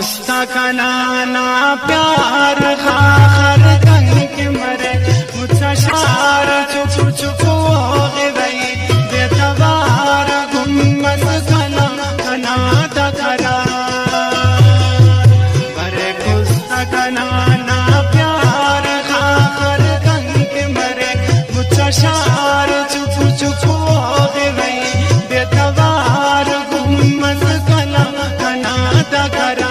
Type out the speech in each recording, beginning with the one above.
गुस्ताखना प्यार खाखर तंग के मरे मुझसा शार चुप चुप हो गई बेतवार गुम्मत कना कना तकरा मरे गुस्ताखना प्यार खाखर तंग के मरे मुझसा शार चुप चुप हो गई बेतवार गुम्मत कना कना तकरा।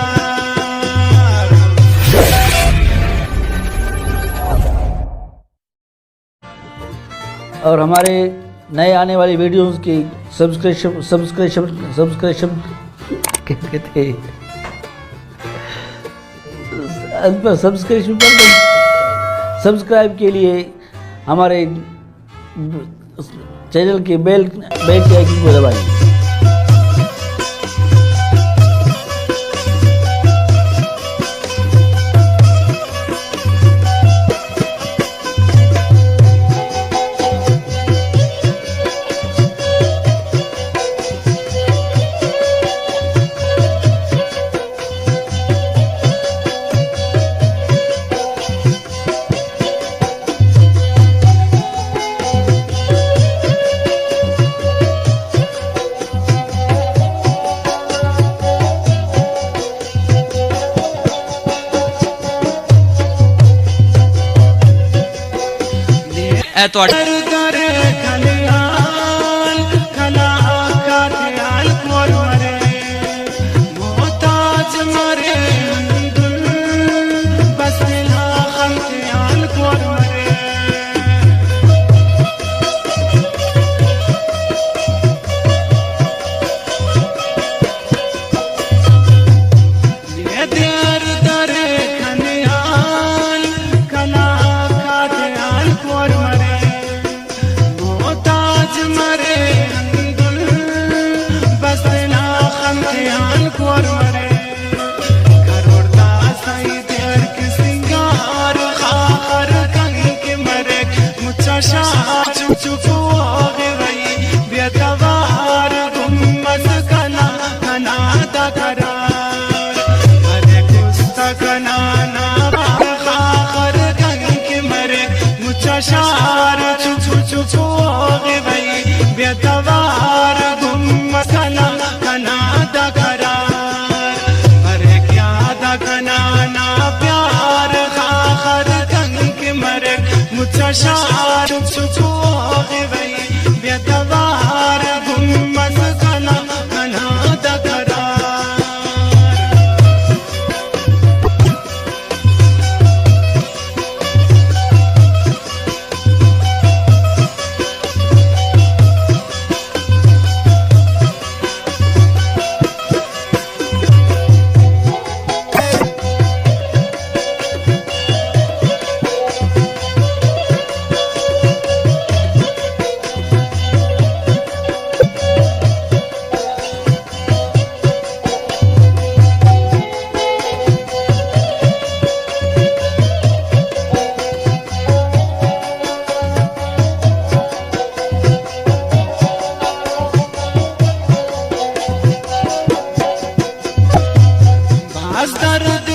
और हमारे नए आने वाली वीडियोस की सब्सक्रिप्शन कहते हैं सब्सक्रिप्शन पर सब्सक्राइब के लिए हमारे चैनल के बेल के आइकन को दबाइए। चुप हो गई बेतवार गुम्मत कना कना तकरा मरे गुस्ताखना खाखर तंग के मरे मुझसा शार चुप हो गई बेतवार गुम्मत कना कना तकरा मरे क्या तकना प्यार खाखर तंग के मरे मुझसा शार चुप हो गई बेतवार गुम्मत कना कना तकरा। दर्द